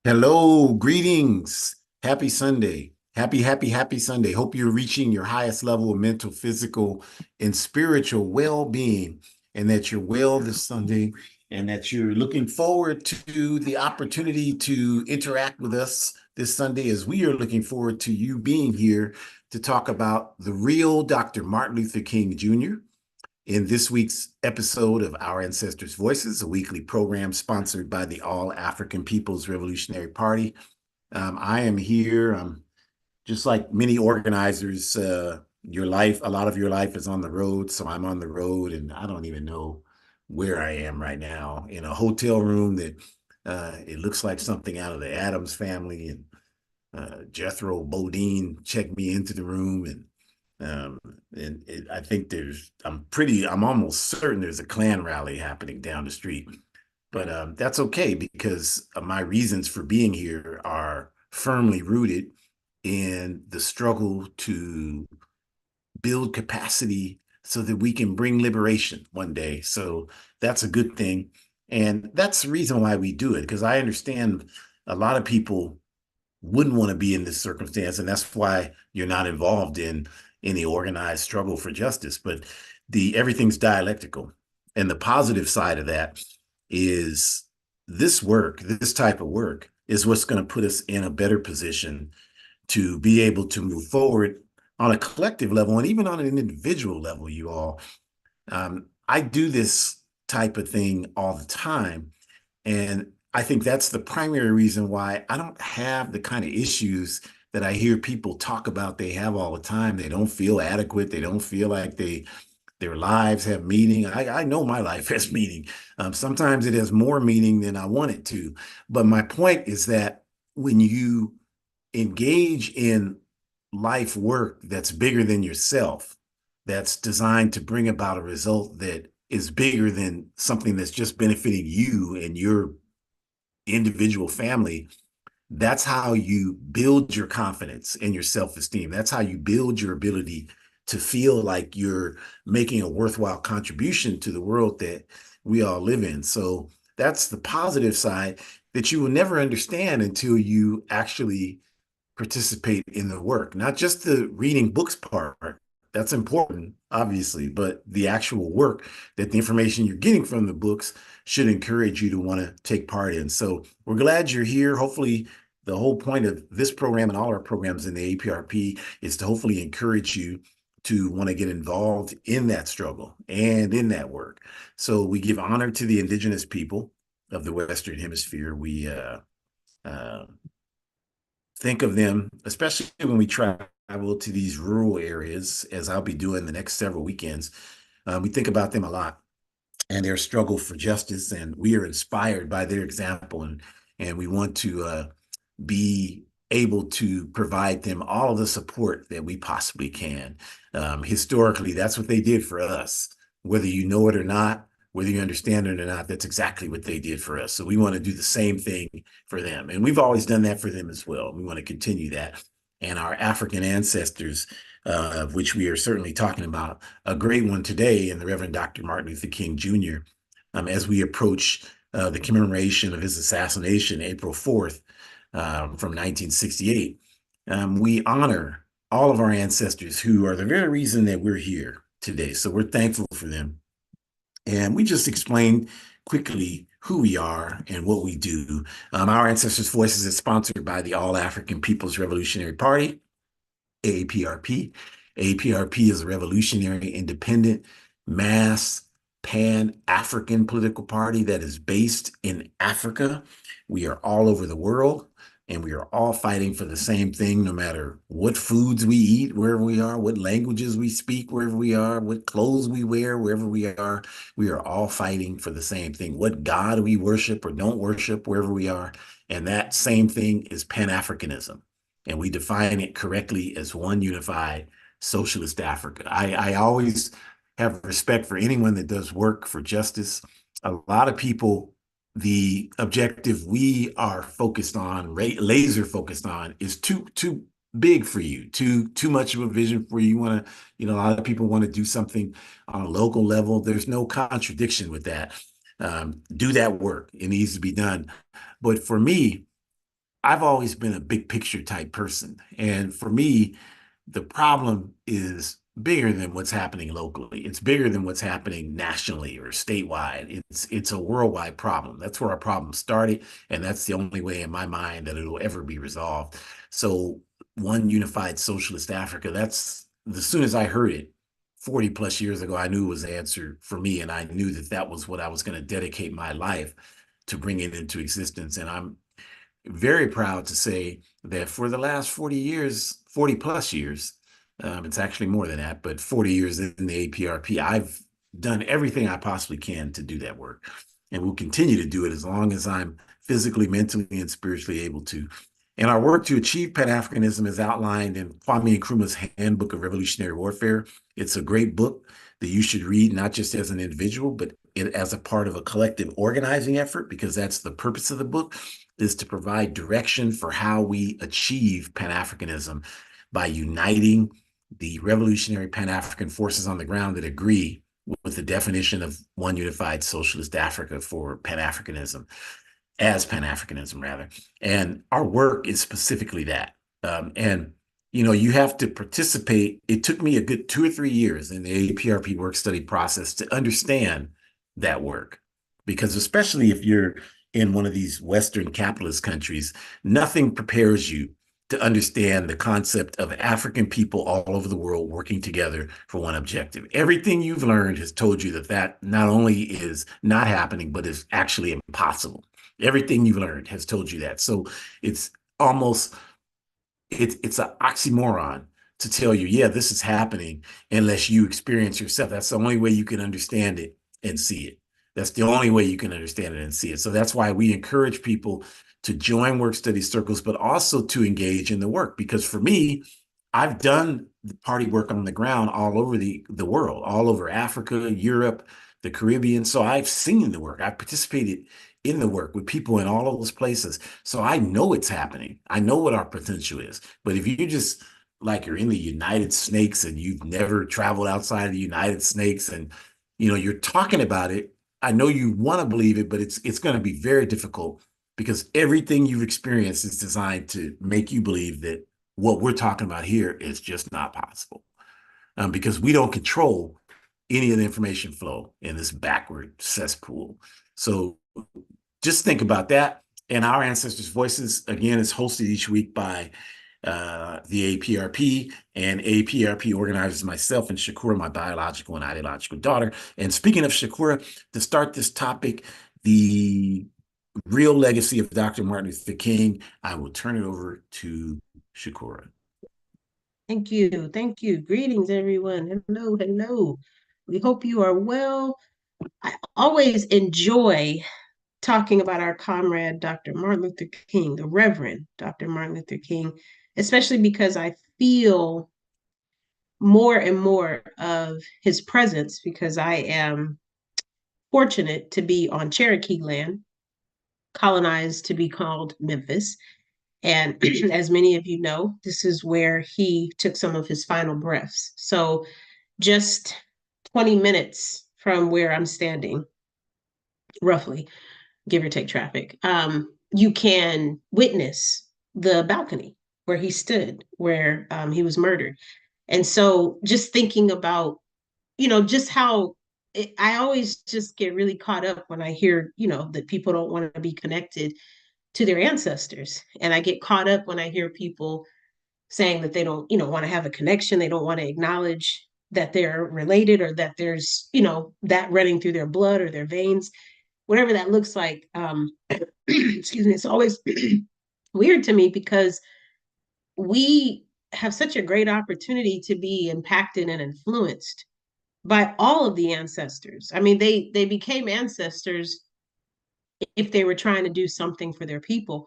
Hello, greetings. Happy Sunday. Happy Sunday. Hope you're reaching your highest level of mental, physical, and spiritual well-being, and that you're well this Sunday, and that you're looking forward to the opportunity to interact with us this Sunday as we are looking forward to you being here to talk about the real Dr. Martin Luther King Jr. In this week's episode of Our Ancestors' Voices, a weekly program sponsored by the All African People's Revolutionary Party. I am here, just like many organizers, a lot of your life is on the road. So I'm on the road and I don't even know where I am right now, in a hotel room that it looks like something out of the Addams Family. And Jethro Bodine checked me into the room, um, I think I'm almost certain there's a Klan rally happening down the street. But that's okay because my reasons for being here are firmly rooted in the struggle to build capacity so that we can bring liberation one day. So that's a good thing. And that's the reason why we do it, because I understand a lot of people wouldn't want to be in this circumstance. And that's why you're not involved in any organized struggle for justice. But the everything's dialectical. And the positive side of that is this type of work is what's going to put us in a better position to be able to move forward on a collective level and even on an individual level, you all. I do this type of thing all the time. And I think that's the primary reason why I don't have the kind of issues that I hear people talk about they have all the time. They don't feel adequate. They don't feel like their lives have meaning. I know my life has meaning. Sometimes it has more meaning than I want it to. But my point is that when you engage in life work that's bigger than yourself, that's designed to bring about a result that is bigger than something that's just benefiting you and your individual family, that's how you build your confidence and your self-esteem. That's how you build your ability to feel like you're making a worthwhile contribution to the world that we all live in. So that's the positive side that you will never understand until you actually participate in the work, not just the reading books part. That's important, obviously, but the actual work that the information you're getting from the books should encourage you to want to take part in. So we're glad you're here. Hopefully, the whole point of this program and all our programs in the APRP is to hopefully encourage you to want to get involved in that struggle and in that work. So we give honor to the indigenous people of the Western Hemisphere. We uh, think of them, especially when we travel to these rural areas, as I'll be doing the next several weekends. We think about them a lot and their struggle for justice, and we are inspired by their example, and we want to be able to provide them all of the support that we possibly can. Historically, that's what they did for us, whether you know it or not. Whether you understand it or not, that's exactly what they did for us. So we want to do the same thing for them. And we've always done that for them as well. We want to continue that. And our African ancestors, of which we are certainly talking about, a great one today in the Reverend Dr. Martin Luther King Jr., as we approach the commemoration of his assassination, April 4th, from 1968, we honor all of our ancestors who are the very reason that we're here today. So we're thankful for them. And we just explain quickly who we are and what we do. Our Ancestors' Voices is sponsored by the All African People's Revolutionary Party, AAPRP. AAPRP is a revolutionary, independent, mass, pan-African political party that is based in Africa. We are all over the world, and we are all fighting for the same thing, no matter what foods we eat, wherever we are, what languages we speak, wherever we are, what clothes we wear, wherever we are. We are all fighting for the same thing, what God we worship or don't worship, wherever we are. And that same thing is Pan-Africanism. And we define it correctly as one unified socialist Africa. I always have respect for anyone that does work for justice. A lot of people, the objective we are focused on, laser focused on, is too big for you, too much of a vision for you. You want to, a lot of people want to do something on a local level. There's no contradiction with that. Do that work. It needs to be done. But for me, I've always been a big picture type person. And for me, the problem is bigger than what's happening locally. It's bigger than what's happening nationally or statewide. It's a worldwide problem. That's where our problem started, and that's the only way in my mind that it'll ever be resolved. So one unified socialist Africa, that's as soon as I heard it 40 plus years ago, I knew it was the answer for me, and I knew that that was what I was going to dedicate my life to bring it into existence. And I'm very proud to say that for the last 40 years, 40 plus years, it's actually more than that, but 40 years in the APRP, I've done everything I possibly can to do that work. And will continue to do it as long as I'm physically, mentally, and spiritually able to. And our work to achieve Pan-Africanism is outlined in Kwame Nkrumah's Handbook of Revolutionary Warfare. It's a great book that you should read, not just as an individual, but as a part of a collective organizing effort, because that's the purpose of the book, is to provide direction for how we achieve Pan-Africanism by uniting the revolutionary Pan-African forces on the ground that agree with the definition of one unified socialist Africa for Pan-Africanism, as Pan-Africanism rather. And our work is specifically that. And you have to participate. It took me a good 2 or 3 years in the APRP work study process to understand that work, because especially if you're in one of these Western capitalist countries, nothing prepares you to understand the concept of African people all over the world working together for one objective. Everything you've learned has told you that that not only is not happening, but is actually impossible. Everything you've learned has told you that. So it's almost it's an oxymoron to tell you, yeah, this is happening, unless you experience yourself. That's the only way you can understand it and see it. That's the only way you can understand it and see it. So that's why we encourage people to join work study circles, but also to engage in the work. Because for me, I've done the party work on the ground all over the world, all over Africa, Europe, the Caribbean. So I've seen the work. I've participated in the work with people in all of those places. So I know it's happening. I know what our potential is. But if you just like you're in the United Snakes and you've never traveled outside of the United Snakes and you're talking about it, I know you want to believe it, but it's going to be very difficult, because everything you've experienced is designed to make you believe that what we're talking about here is just not possible, because we don't control any of the information flow in this backward cesspool. So just think about that. And Our Ancestors' Voices, again, is hosted each week by the APRP, and APRP organizes myself and Shakura, my biological and ideological daughter. And speaking of Shakura, to start this topic, the real legacy of Dr. Martin Luther King, I will turn it over to Shakura. Thank you. Thank you. Greetings, everyone. Hello, hello. We hope you are well. I always enjoy talking about our comrade, Dr. Martin Luther King, the Reverend Dr. Martin Luther King, especially because I feel more and more of his presence, because I am fortunate to be on Cherokee land, colonized to be called Memphis. And as many of you know, this is where he took some of his final breaths. So just 20 minutes from where I'm standing, roughly, give or take traffic, you can witness the balcony where he stood, where he was murdered. And so just thinking about, just how I always just get really caught up when I hear, that people don't want to be connected to their ancestors. And I get caught up when I hear people saying that they don't, want to have a connection. They don't want to acknowledge that they're related, or that there's, that running through their blood or their veins, whatever that looks like. Excuse me. It's always weird to me, because we have such a great opportunity to be impacted and influenced by all of the ancestors. I mean, they became ancestors if they were trying to do something for their people.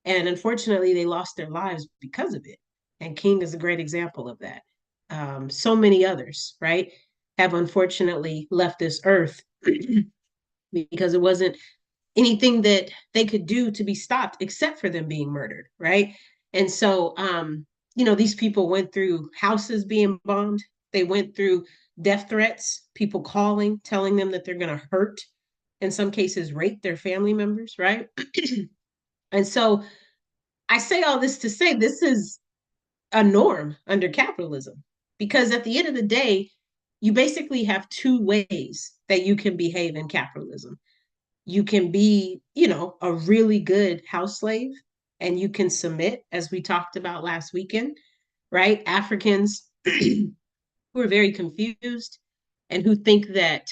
And unfortunately, they lost their lives because of it. And King is a great example of that. So many others, right, have unfortunately left this earth because it wasn't anything that they could do to be stopped except for them being murdered, right? And so, these people went through houses being bombed. They went through death threats, people calling, telling them that they're going to hurt, in some cases, rape their family members, right? And so I say all this to say this is a norm under capitalism because at the end of the day, you basically have two ways that you can behave in capitalism. You can be, a really good house slave and you can submit, as we talked about last weekend, right? Africans who are very confused and who think that,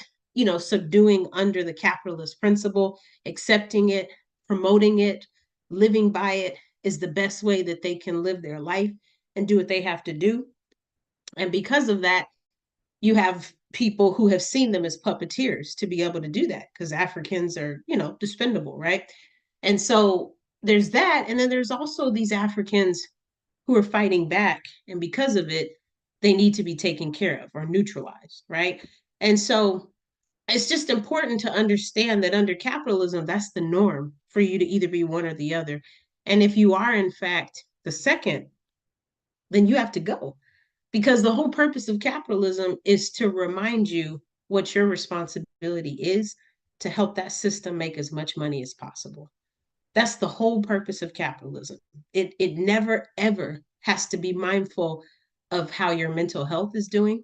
subduing under the capitalist principle, accepting it, promoting it, living by it is the best way that they can live their life and do what they have to do. And because of that, you have people who have seen them as puppeteers to be able to do that because Africans are, dispendable, right? And so there's that. And then there's also these Africans who are fighting back. And because of it, they need to be taken care of or neutralized, right? And so it's just important to understand that under capitalism, that's the norm for you to either be one or the other. And if you are, in fact, the second, then you have to go because the whole purpose of capitalism is to remind you what your responsibility is to help that system make as much money as possible. That's the whole purpose of capitalism. It never ever has to be mindful of how your mental health is doing.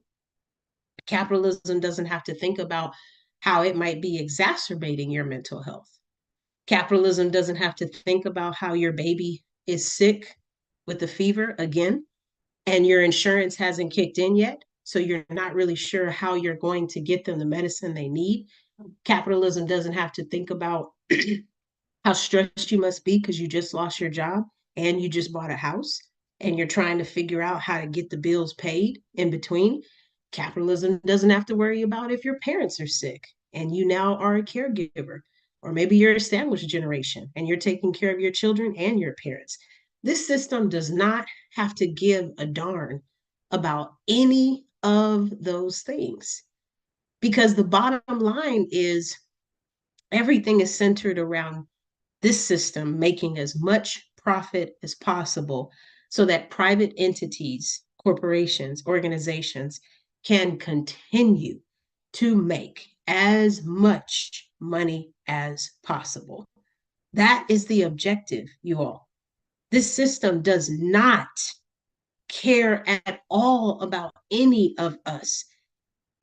Capitalism doesn't have to think about how it might be exacerbating your mental health. Capitalism doesn't have to think about how your baby is sick with a fever again and your insurance hasn't kicked in yet. So you're not really sure how you're going to get them the medicine they need. Capitalism doesn't have to think about how stressed you must be because you just lost your job and you just bought a house and you're trying to figure out how to get the bills paid in between. Capitalism doesn't have to worry about if your parents are sick and you now are a caregiver, or maybe you're a sandwich generation and you're taking care of your children and your parents. This system does not have to give a darn about any of those things because the bottom line is everything is centered around this system making as much profit as possible so that private entities, corporations, organizations can continue to make as much money as possible. That is the objective, you all. This system does not care at all about any of us,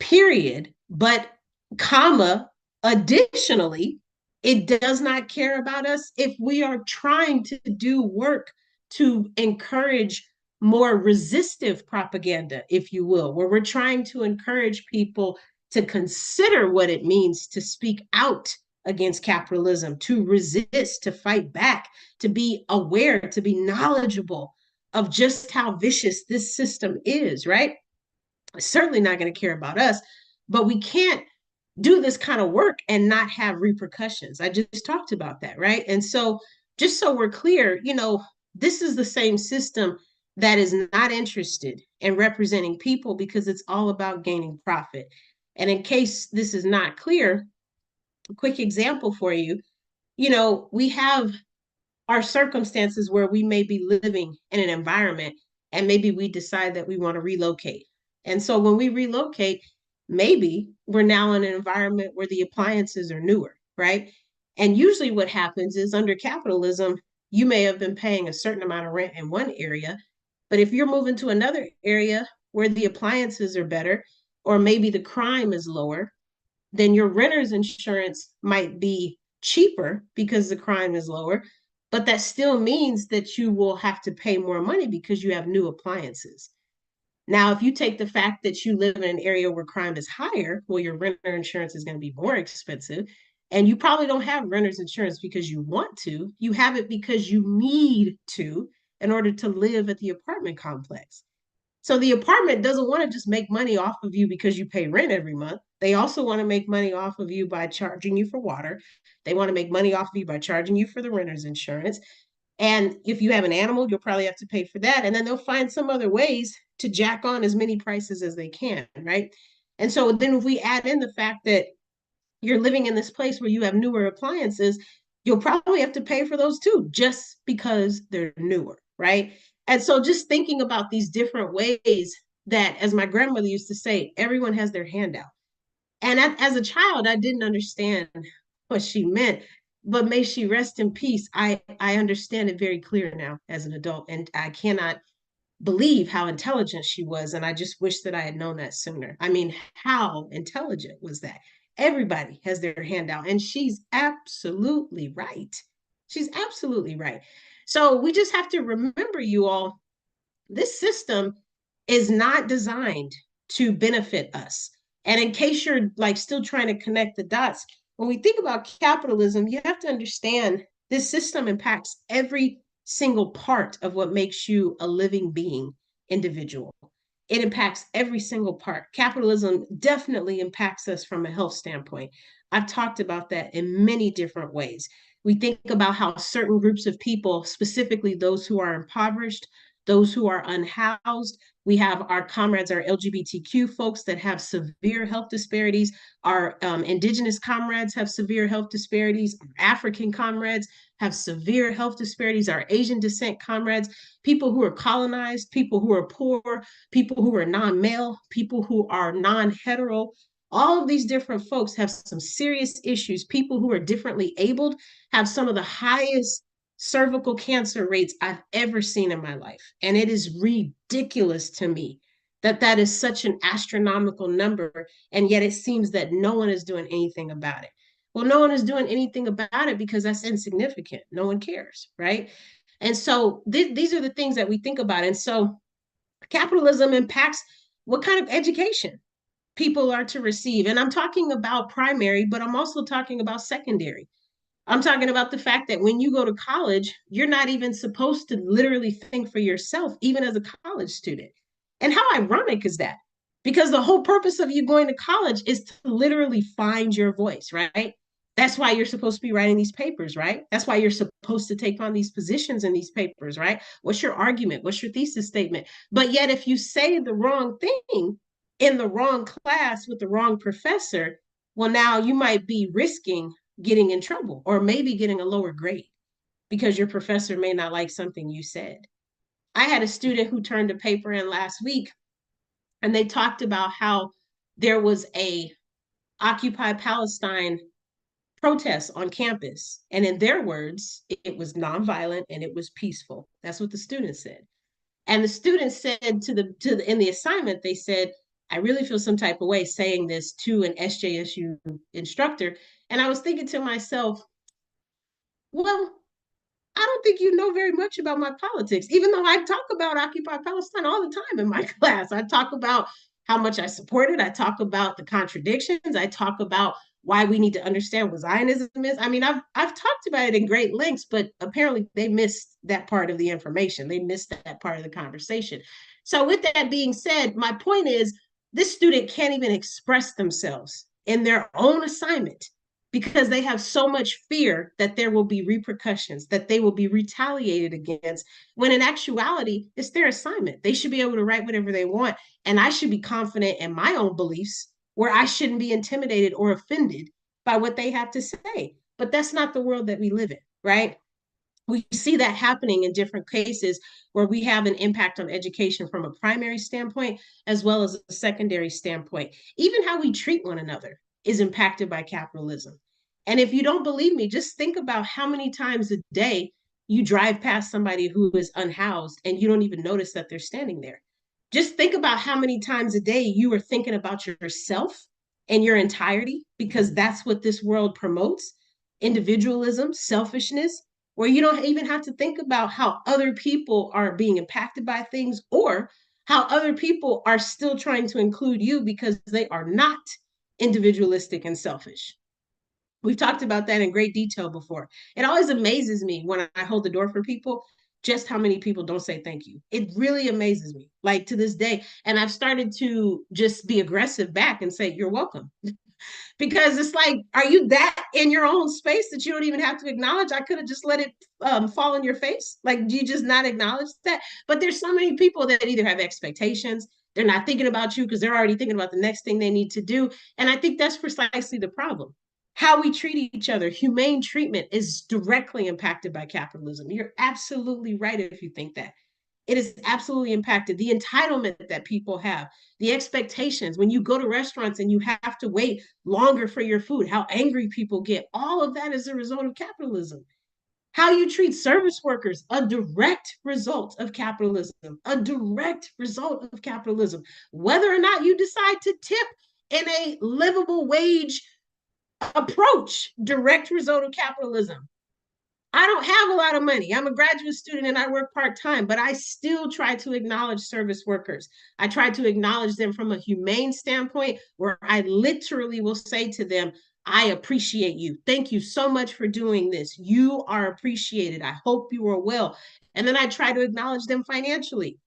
period. But, comma, additionally, it does not care about us if we are trying to do work to encourage more resistive propaganda, if you will, where we're trying to encourage people to consider what it means to speak out against capitalism, to resist, to fight back, to be aware, to be knowledgeable of just how vicious this system is, right? Certainly not going to care about us, but we can't do this kind of work and not have repercussions. I just talked about that, right? And so, just so we're clear, this is the same system that is not interested in representing people because it's all about gaining profit. And in case this is not clear, a quick example for you, we have our circumstances where we may be living in an environment and maybe we decide that we want to relocate. And so when we relocate, maybe we're now in an environment where the appliances are newer, right? And usually what happens is under capitalism, you may have been paying a certain amount of rent in one area, but if you're moving to another area where the appliances are better, or maybe the crime is lower, then your renter's insurance might be cheaper because the crime is lower, but that still means that you will have to pay more money because you have new appliances. Now, if you take the fact that you live in an area where crime is higher, well, your renter insurance is going to be more expensive. And you probably don't have renter's insurance because you want to. You have it because you need to in order to live at the apartment complex. So the apartment doesn't want to just make money off of you because you pay rent every month. They also want to make money off of you by charging you for water. They want to make money off of you by charging you for the renter's insurance. And if you have an animal, you'll probably have to pay for that. And then they'll find some other ways to jack on as many prices as they can, right? And so then if we add in the fact that you're living in this place where you have newer appliances, you'll probably have to pay for those too, just because they're newer, right? And so just thinking about these different ways that, as my grandmother used to say, everyone has their hand out. And as a child, I didn't understand what she meant. but may she rest in peace. I understand it very clear now as an adult, and I cannot believe how intelligent she was. And I just wish that I had known that sooner. I mean, how intelligent was that? Everybody has their hand out, and she's absolutely right. She's absolutely right. So we just have to remember, you all, this system is not designed to benefit us. And in case you're like still trying to connect the dots, when we think about capitalism, you have to understand this system impacts every single part of what makes you a living being individual. It impacts every single part. Capitalism definitely impacts us from a health standpoint. I've talked about that in many different ways. We think about how certain groups of people, specifically those who are impoverished, those who are unhoused. We have our comrades, our LGBTQ folks that have severe health disparities. Our indigenous comrades have severe health disparities. Our African comrades have severe health disparities. Our Asian descent comrades, people who are colonized, people who are poor, people who are non-male, people who are non-hetero. All of these different folks have some serious issues. People who are differently abled have some of the highest cervical cancer rates I've ever seen in my life. And it is ridiculous to me that that is such an astronomical number. And yet it seems that no one is doing anything about it. Well, no one is doing anything about it because that's insignificant. No one cares, right? And so these are the things that we think about. And so capitalism impacts what kind of education people are to receive. And I'm talking about primary, but I'm also talking about secondary. I'm talking about the fact that when you go to college, you're not even supposed to literally think for yourself, even as a college student. And how ironic is that? Because the whole purpose of you going to college is to literally find your voice, right? That's why you're supposed to be writing these papers, right? That's why you're supposed to take on these positions in these papers, right? What's your argument? What's your thesis statement? But yet, if you say the wrong thing in the wrong class with the wrong professor, well, now you might be risking getting in trouble or maybe getting a lower grade because your professor may not like something you said. I had a student who turned a paper in last week and they talked about how there was a Occupy Palestine protest on campus. And in their words, it was nonviolent and it was peaceful. That's what the students said. And the students said in the assignment, they said, I really feel some type of way saying this to an SJSU instructor. And I was thinking to myself, well, I don't think you know very much about my politics, even though I talk about Occupy Palestine all the time in my class. I talk about how much I support it. I talk about the contradictions. I talk about why we need to understand what Zionism is. I mean, I've talked about it in great lengths, but apparently they missed that part of the information. They missed that part of the conversation. So, with that being said, my point is this student can't even express themselves in their own assignment because they have so much fear that there will be repercussions, that they will be retaliated against, when in actuality, it's their assignment. They should be able to write whatever they want. And I should be confident in my own beliefs where I shouldn't be intimidated or offended by what they have to say. But that's not the world that we live in, right? We see that happening in different cases where we have an impact on education from a primary standpoint as well as a secondary standpoint. Even how we treat one another is impacted by capitalism. And if you don't believe me, just think about how many times a day you drive past somebody who is unhoused and you don't even notice that they're standing there. Just think about how many times a day you are thinking about yourself and your entirety, because that's what this world promotes: individualism, selfishness, where you don't even have to think about how other people are being impacted by things or how other people are still trying to include you because they are not individualistic and selfish. We've talked about that in great detail before. It always amazes me when I hold the door for people just how many people don't say thank you. It really amazes me, like to this day. And I've started to just be aggressive back and say, you're welcome, because it's like, are you that in your own space that you don't even have to acknowledge? I could have just let it fall in your face. Like, do you just not acknowledge that? But there's so many people that either have expectations, they're not thinking about you because they're already thinking about the next thing they need to do. And I think that's precisely the problem. How we treat each other, humane treatment, is directly impacted by capitalism. You're absolutely right if you think that. It is absolutely impacted. The entitlement that people have, the expectations when you go to restaurants and you have to wait longer for your food, how angry people get, all of that is a result of capitalism. How you treat service workers, a direct result of capitalism, a direct result of capitalism. Whether or not you decide to tip in a livable wage approach, direct result of capitalism. I don't have a lot of money. I'm a graduate student and I work part time, but I still try to acknowledge service workers. I try to acknowledge them from a humane standpoint where I literally will say to them, I appreciate you. Thank you so much for doing this. You are appreciated. I hope you are well. And then I try to acknowledge them financially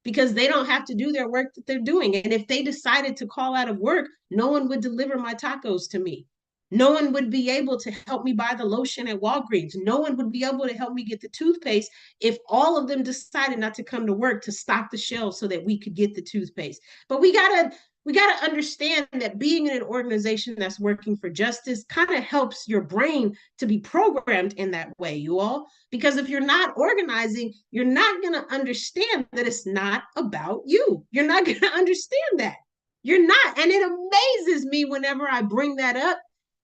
because they don't have to do their work that they're doing. And if they decided to call out of work, no one would deliver my tacos to me. No one would be able to help me buy the lotion at Walgreens. No one would be able to help me get the toothpaste if all of them decided not to come to work to stock the shelves so that we could get the toothpaste. But we got to understand that being in an organization that's working for justice kind of helps your brain to be programmed in that way, you all. Because if you're not organizing, you're not going to understand that it's not about you. You're not going to understand that. You're not. And it amazes me whenever I bring that up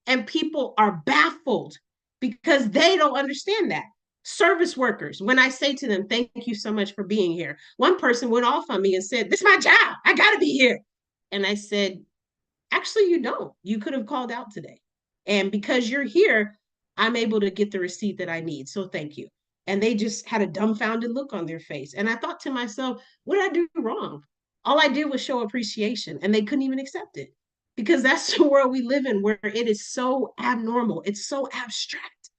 and people are baffled because they don't understand that. Service workers, when I say to them, thank you so much for being here, one person went off on me and said, this is my job. I got to be here. And I said, actually, you don't. You could have called out today. And because you're here, I'm able to get the receipt that I need. So thank you. And they just had a dumbfounded look on their face. And I thought to myself, what did I do wrong? All I did was show appreciation, and they couldn't even accept it because that's the world we live in where it is so abnormal. It's so abstract.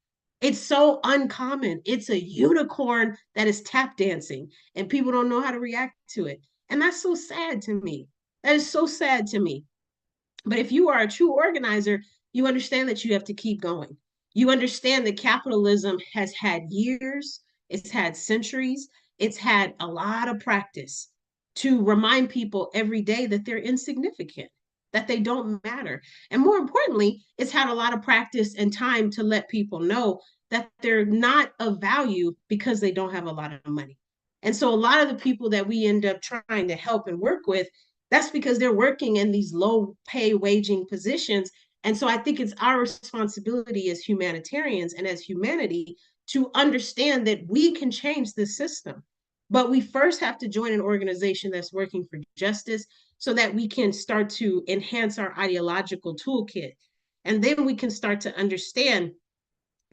It's so uncommon. It's a unicorn that is tap dancing, and people don't know how to react to it. And that's so sad to me. That is so sad to me. But if you are a true organizer, you understand that you have to keep going. You understand that capitalism has had years, it's had centuries, it's had a lot of practice to remind people every day that they're insignificant, that they don't matter. And more importantly, it's had a lot of practice and time to let people know that they're not of value because they don't have a lot of money. And so a lot of the people that we end up trying to help and work with, that's because they're working in these low pay waging positions. And so I think it's our responsibility as humanitarians and as humanity to understand that we can change this system. But we first have to join an organization that's working for justice so that we can start to enhance our ideological toolkit. And then we can start to understand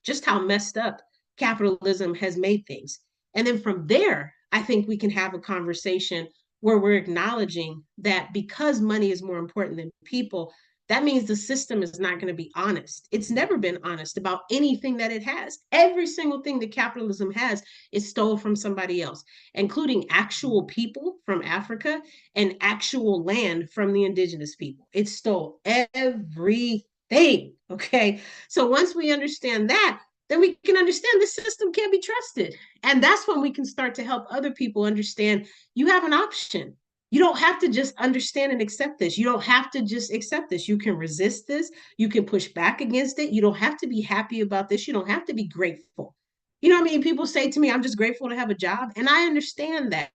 just how messed up capitalism has made things. And then from there, I think we can have a conversation where we're acknowledging that because money is more important than people, that means the system is not going to be honest. It's never been honest about anything that it has. Every single thing that capitalism has is stole from somebody else, including actual people from Africa and actual land from the indigenous people. It stole everything. Okay. So once we understand that, then we can understand the system can't be trusted. And that's when we can start to help other people understand you have an option. You don't have to just understand and accept this. You don't have to just accept this. You can resist this. You can push back against it. You don't have to be happy about this. You don't have to be grateful. You know what I mean? People say to me, I'm just grateful to have a job. And I understand that.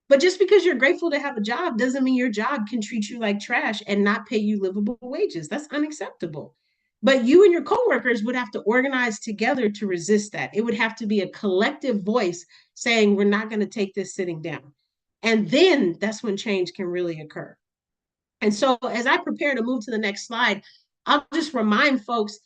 But just because you're grateful to have a job doesn't mean your job can treat you like trash and not pay you livable wages. That's unacceptable. But you and your coworkers would have to organize together to resist that. It would have to be a collective voice saying, we're not going to take this sitting down. And then that's when change can really occur. And so, as I prepare to move to the next slide, I'll just remind folks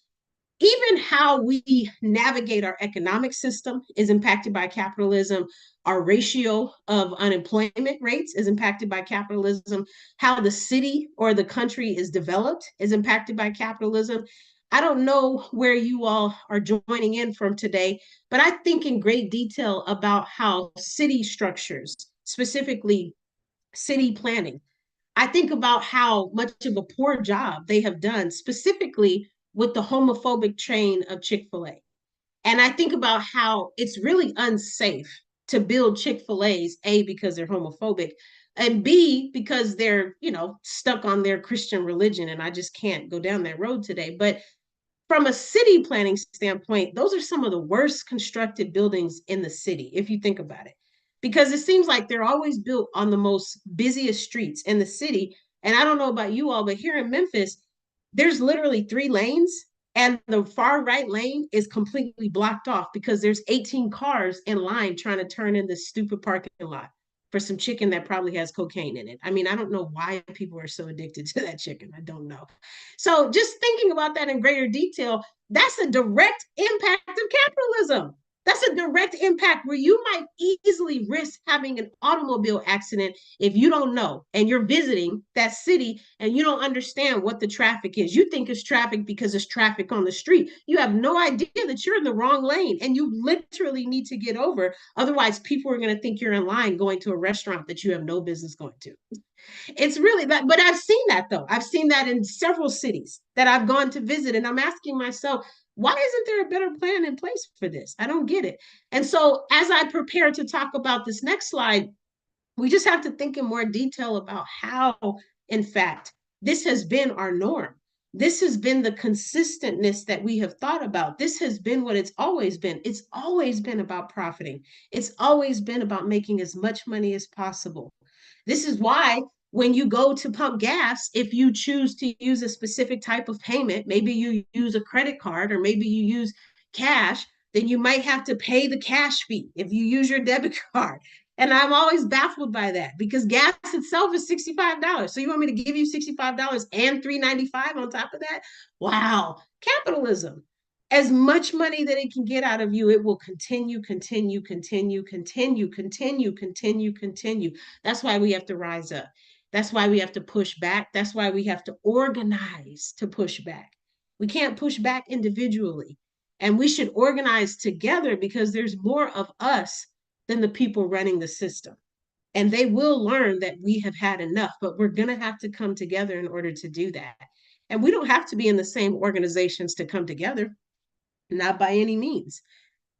even how we navigate our economic system is impacted by capitalism. Our ratio of unemployment rates is impacted by capitalism. How the city or the country is developed is impacted by capitalism. I don't know where you all are joining in from today, but I think in great detail about how city structures, specifically city planning, I think about how much of a poor job they have done, specifically with the homophobic chain of Chick-fil-A. And I think about how it's really unsafe to build Chick-fil-A's, A, because they're homophobic, and B, because they're, stuck on their Christian religion. And I just can't go down that road today. But from a city planning standpoint, those are some of the worst constructed buildings in the city, if you think about it. because it seems like they're always built on the most busiest streets in the city. And I don't know about you all, but here in Memphis, there's literally 3 lanes, and the far right lane is completely blocked off because there's 18 cars in line trying to turn in this stupid parking lot for some chicken that probably has cocaine in it. I mean, I don't know why people are so addicted to that chicken. I don't know. So just thinking about that in greater detail, that's a direct impact of capitalism. That's a direct impact where you might easily risk having an automobile accident if you don't know and you're visiting that city and you don't understand what the traffic is. You think it's traffic because it's traffic on the street. You have no idea that you're in the wrong lane and you literally need to get over. Otherwise, people are going to think you're in line going to a restaurant that you have no business going to. It's really that, but I've seen that though. I've seen that in several cities that I've gone to visit, and I'm asking myself, why isn't there a better plan in place for this? I don't get it. And so, as I prepare to talk about this next slide, we just have to think in more detail about how, in fact, this has been our norm. This has been the consistentness that we have thought about. This has been what it's always been. It's always been about profiting. It's always been about making as much money as possible. This is why when you go to pump gas, if you choose to use a specific type of payment, maybe you use a credit card or maybe you use cash, then you might have to pay the cash fee if you use your debit card. And I'm always baffled by that because gas itself is $65. So you want me to give you $65 and $3.95 on top of that? Wow. Capitalism. As much money that it can get out of you, it will continue, continue, continue, continue, continue, continue, continue. That's why we have to rise up. That's why we have to push back. That's why we have to organize to push back. We can't push back individually. And we should organize together because there's more of us than the people running the system. And they will learn that we have had enough, but we're going to have to come together in order to do that. And we don't have to be in the same organizations to come together, not by any means.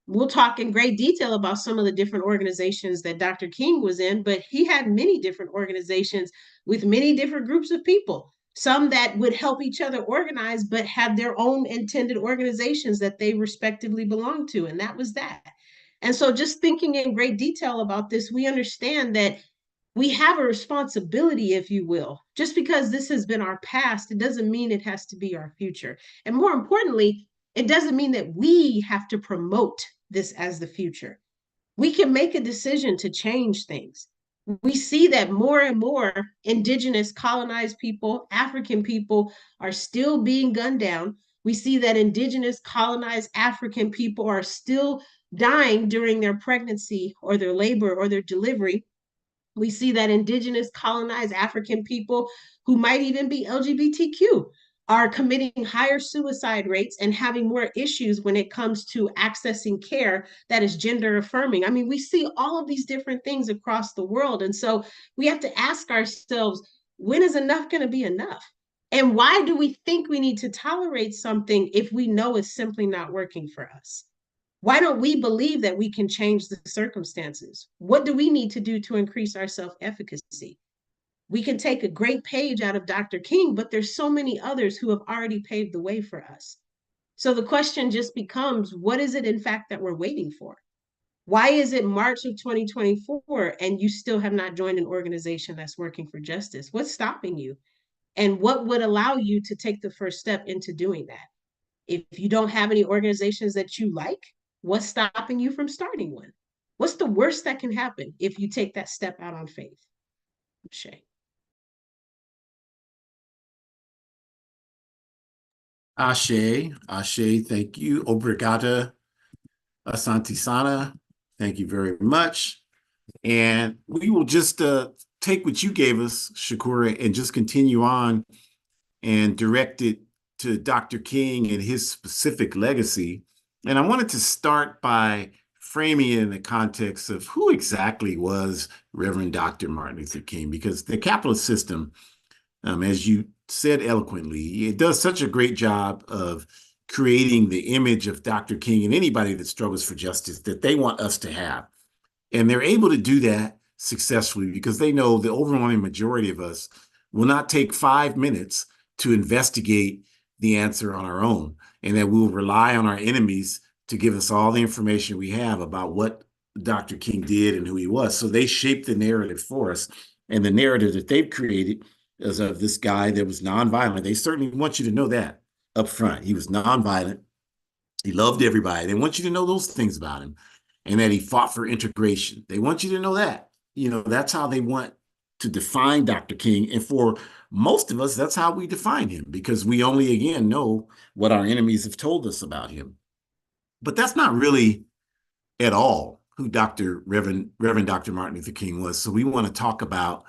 We'll talk in great detail about some of the different organizations that Dr. King was in, but he had many different organizations with many different groups of people. Some that would help each other organize, but had their own intended organizations that they respectively belonged to. And that was that. And so, just thinking in great detail about this, we understand that we have a responsibility, if you will. Just because this has been our past, it doesn't mean it has to be our future. And more importantly, it doesn't mean that we have to promote this as the future. We can make a decision to change things. We see that more and more indigenous colonized people, African people are still being gunned down. We see that indigenous colonized African people are still dying during their pregnancy or their labor or their delivery. We see that indigenous colonized African people who might even be LGBTQ are committing higher suicide rates and having more issues when it comes to accessing care that is gender affirming. I mean, we see all of these different things across the world. And so we have to ask ourselves, when is enough going to be enough? And why do we think we need to tolerate something if we know it's simply not working for us? Why don't we believe that we can change the circumstances? What do we need to do to increase our self efficacy? We can take a great page out of Dr. King, but there's so many others who have already paved the way for us. So the question just becomes, what is it in fact that we're waiting for? Why is it March of 2024 and you still have not joined an organization that's working for justice? What's stopping you? And what would allow you to take the first step into doing that? If you don't have any organizations that you like, what's stopping you from starting one? What's the worst that can happen if you take that step out on faith? Shay. Ashe, Ashe, thank you. Obrigada, Asante Sana. Thank you very much. And we will just take what you gave us, Shakura, and just continue on and direct it to Dr. King and his specific legacy. And I wanted to start by framing it in the context of who exactly was Reverend Dr. Martin Luther King, because the capitalist system, as you said eloquently, it does such a great job of creating the image of Dr. King and anybody that struggles for justice that they want us to have. And they're able to do that successfully because they know the overwhelming majority of us will not take 5 minutes to investigate the answer on our own, and that we'll rely on our enemies to give us all the information we have about what Dr. King did and who he was. So they shaped the narrative for us. And the narrative that they've created is of this guy that was nonviolent. They certainly want you to know that up front. He was nonviolent. He loved everybody. They want you to know those things about him and that he fought for integration. They want you to know that. That's how they want to define Dr. King. And for most of us, that's how we define him because we only, again, know what our enemies have told us about him. But that's not really at all who Reverend Dr. Martin Luther King was. So we want to talk about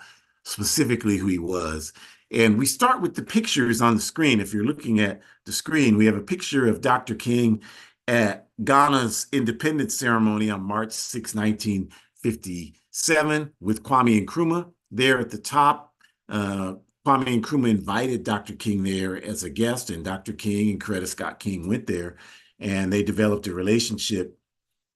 specifically who he was. And we start with the pictures on the screen. If you're looking at the screen, we have a picture of Dr. King at Ghana's independence ceremony on March 6, 1957, with Kwame Nkrumah there at the top. Kwame Nkrumah invited Dr. King there as a guest, and Dr. King and Coretta Scott King went there, and they developed a relationship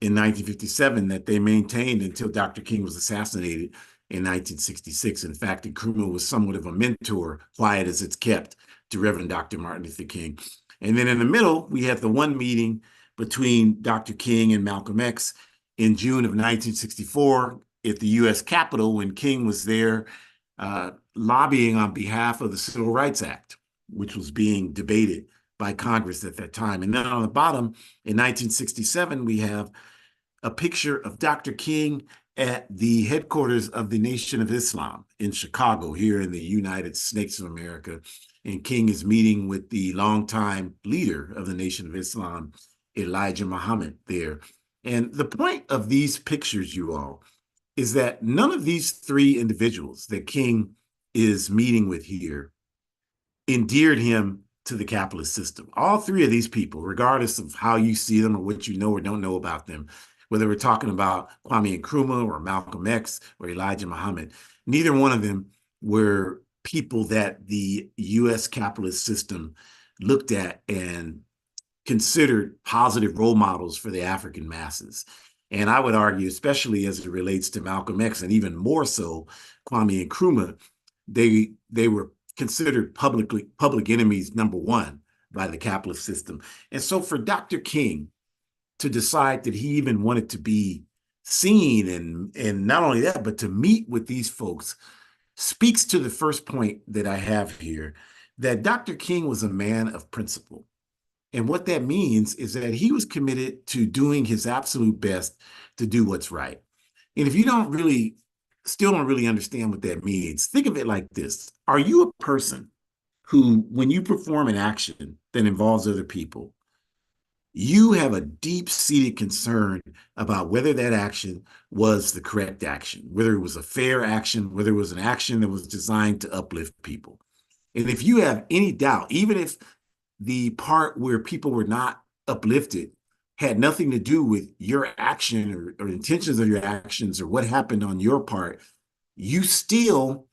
in 1957 that they maintained until Dr. King was assassinated in 1966. In fact, Nkrumah was somewhat of a mentor, quiet as it's kept, to Reverend Dr. Martin Luther King. And then in the middle, we had the one meeting between Dr. King and Malcolm X in June of 1964 at the U.S. Capitol when King was there lobbying on behalf of the Civil Rights Act, which was being debated by Congress at that time. And then on the bottom, in 1967, we have a picture of Dr. King at the headquarters of the Nation of Islam in Chicago, here in the United States of America. And King is meeting with the longtime leader of the Nation of Islam, Elijah Muhammad, there. And the point of these pictures, you all, is that none of these three individuals that King is meeting with here endeared him to the capitalist system. All three of these people, regardless of how you see them or what you know or don't know about them, whether we're talking about Kwame Nkrumah or Malcolm X or Elijah Muhammad, neither one of them were people that the U.S. capitalist system looked at and considered positive role models for the African masses. And I would argue, especially as it relates to Malcolm X and even more so Kwame Nkrumah, they were considered public enemies number one by the capitalist system. And so for Dr. King to decide that he even wanted to be seen and not only that, but to meet with these folks speaks to the first point that I have here, that Dr. King was a man of principle. And what that means is that he was committed to doing his absolute best to do what's right. And if you still don't really understand what that means, think of it like this. Are you a person who, when you perform an action that involves other people, you have a deep-seated concern about whether that action was the correct action, whether it was a fair action, whether it was an action that was designed to uplift people? And if you have any doubt, even if the part where people were not uplifted had nothing to do with your action or intentions of your actions or what happened on your part, you still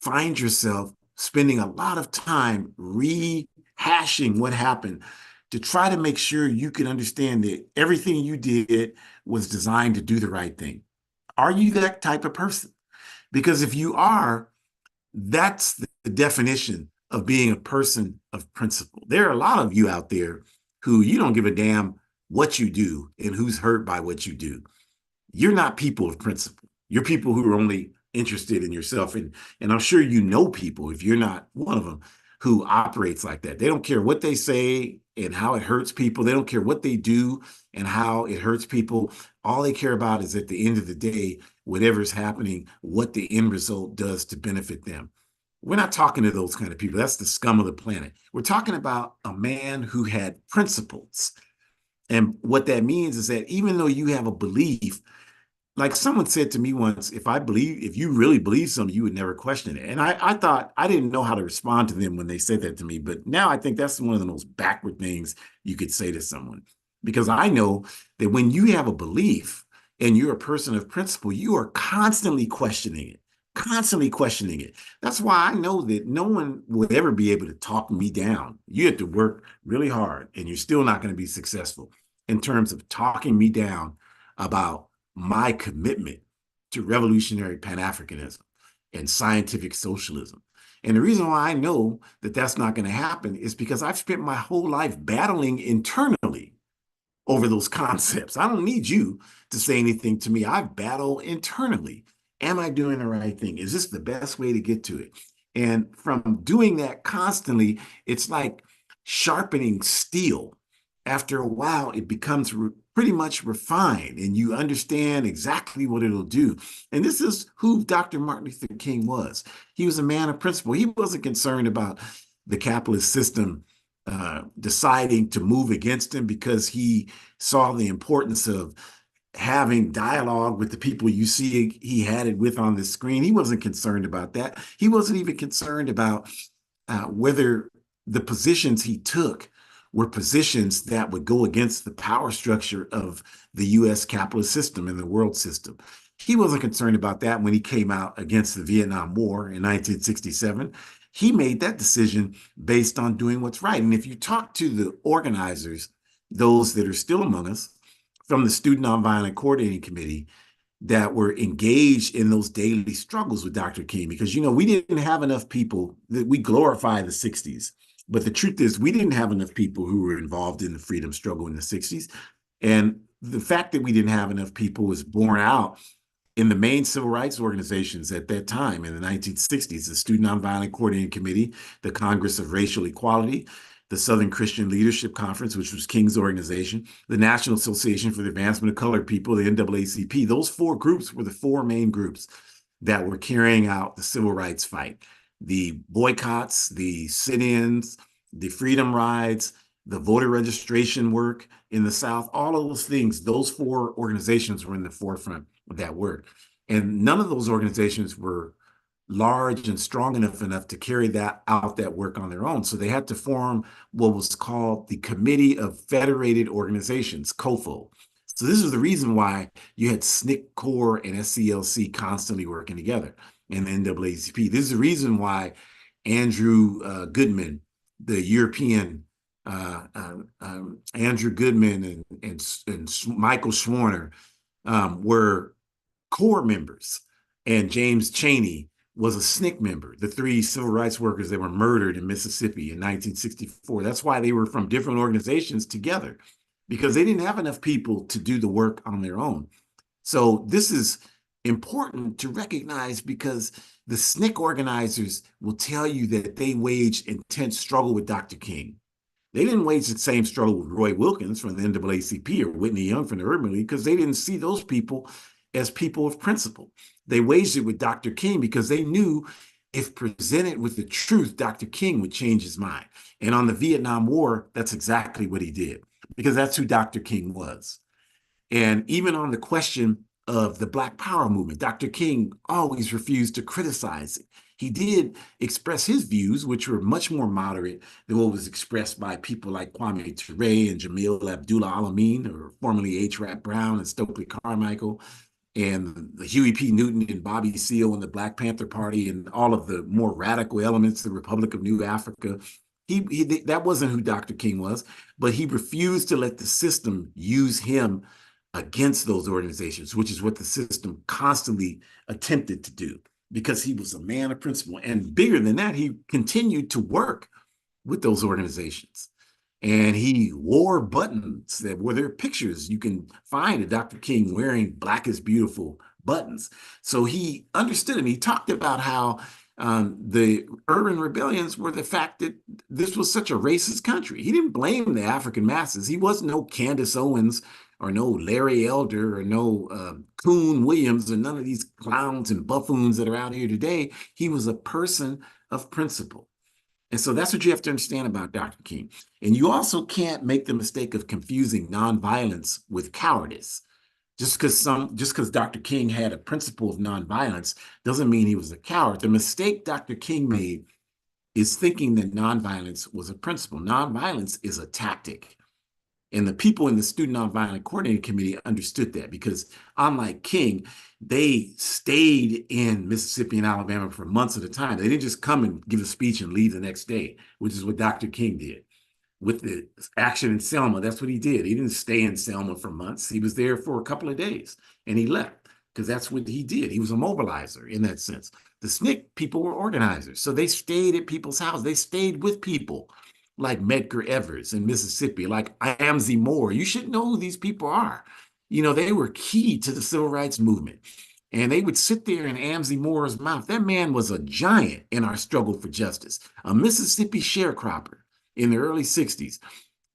find yourself spending a lot of time rehashing what happened to try to make sure you can understand that everything you did was designed to do the right thing. Are you that type of person? Because if you are, that's the definition of being a person of principle. There are a lot of you out there who you don't give a damn what you do and who's hurt by what you do. You're not people of principle. You're people who are only interested in yourself. And I'm sure you know people, if you're not one of them, who operates like that. They don't care what they say and how it hurts people. They don't care what they do and how it hurts people. All they care about is at the end of the day, whatever's happening, what the end result does to benefit them. We're not talking to those kind of people. That's the scum of the planet. We're talking about a man who had principles. And what that means is that even though you have a belief, like someone said to me once, if you really believe something, you would never question it. And I thought, I didn't know how to respond to them when they said that to me. But now I think that's one of the most backward things you could say to someone. Because I know that when you have a belief and you're a person of principle, you are constantly questioning it, constantly questioning it. That's why I know that no one will ever be able to talk me down. You have to work really hard and you're still not going to be successful in terms of talking me down about my commitment to revolutionary Pan-Africanism and scientific socialism. And the reason why I know that that's not going to happen is because I've spent my whole life battling internally over those concepts. I don't need you to say anything to me. I battle internally. Am I doing the right thing? Is this the best way to get to it? And from doing that constantly, it's like sharpening steel. After a while, it becomes pretty much refined and you understand exactly what it'll do. And this is who Dr. Martin Luther King was. He was a man of principle. He wasn't concerned about the capitalist system deciding to move against him because he saw the importance of having dialogue with the people you see he had it with on the screen. He wasn't concerned about that. He wasn't even concerned about whether the positions he took were positions that would go against the power structure of the US capitalist system and the world system. He wasn't concerned about that when he came out against the Vietnam War in 1967. He made that decision based on doing what's right. And if you talk to the organizers, those that are still among us, from the Student Nonviolent Coordinating Committee, that were engaged in those daily struggles with Dr. King, because, you know, we didn't have enough people that we glorify the 60s. But the truth is, we didn't have enough people who were involved in the freedom struggle in the 60s. And the fact that we didn't have enough people was borne out in the main civil rights organizations at that time in the 1960s, the Student Nonviolent Coordinating Committee, the Congress of Racial Equality, the Southern Christian Leadership Conference, which was King's organization, the National Association for the Advancement of Colored People, the NAACP. Those four groups were the four main groups that were carrying out the civil rights fight. The boycotts, the sit-ins, the freedom rides, the voter registration work in the South, all of those things, those four organizations were in the forefront of that work. And none of those organizations were large and strong enough to carry that work on their own. So they had to form what was called the Committee of Federated Organizations, COFO. So this is the reason why you had SNCC Core and SCLC constantly working together in the NAACP. This is the reason why Andrew Goodman, the European Andrew Goodman and Michael Schwerner were core members, and James Chaney was a SNCC member, the three civil rights workers that were murdered in Mississippi in 1964. That's why they were from different organizations together, because they didn't have enough people to do the work on their own. So this is important to recognize, because the SNCC organizers will tell you that they waged intense struggle with Dr. King. They didn't wage the same struggle with Roy Wilkins from the NAACP or Whitney Young from the Urban League, because they didn't see those people as people of principle. They waged it with Dr. King because they knew if presented with the truth, Dr. King would change his mind. And on the Vietnam War, that's exactly what he did, because that's who Dr. King was. And even on the question of the Black Power movement, Dr. King always refused to criticize it. He did express his views, which were much more moderate than what was expressed by people like Kwame Ture and Jamil Abdullah Alameen, or formerly H. Rap Brown and Stokely Carmichael, and the Huey P. Newton and Bobby Seale and the Black Panther Party and all of the more radical elements, the Republic of New Africa. That wasn't who Dr. King was, but he refused to let the system use him against those organizations, which is what the system constantly attempted to do, because he was a man of principle. And bigger than that, he continued to work with those organizations. And he wore buttons that were their pictures. You can find a Dr. King wearing Black is Beautiful buttons. So he understood, and he talked about how the urban rebellions were the fact that this was such a racist country. He didn't blame the African masses. He wasn't no Candace Owens or no Larry Elder or no Coon Williams or none of these clowns and buffoons that are out here today. He was a person of principle. And so that's what you have to understand about Dr. King. And you also can't make the mistake of confusing nonviolence with cowardice. Just because Dr. King had a principle of nonviolence doesn't mean he was a coward. The mistake Dr. King made is thinking that nonviolence was a principle. Nonviolence is a tactic. And the people in the Student Nonviolent Coordinating Committee understood that, because unlike King, they stayed in Mississippi and Alabama for months at a time. They didn't just come and give a speech and leave the next day, which is what Dr. King did. With the action in Selma, that's what he did. He didn't stay in Selma for months. He was there for a couple of days and he left, because that's what he did. He was a mobilizer in that sense. The SNCC people were organizers. So they stayed at people's houses. They stayed with people like Medgar Evers in Mississippi, like Amzie Moore. You should know who these people are. They were key to the civil rights movement. And they would sit there in Amzie Moore's mouth. That man was a giant in our struggle for justice, a Mississippi sharecropper in the early 60s,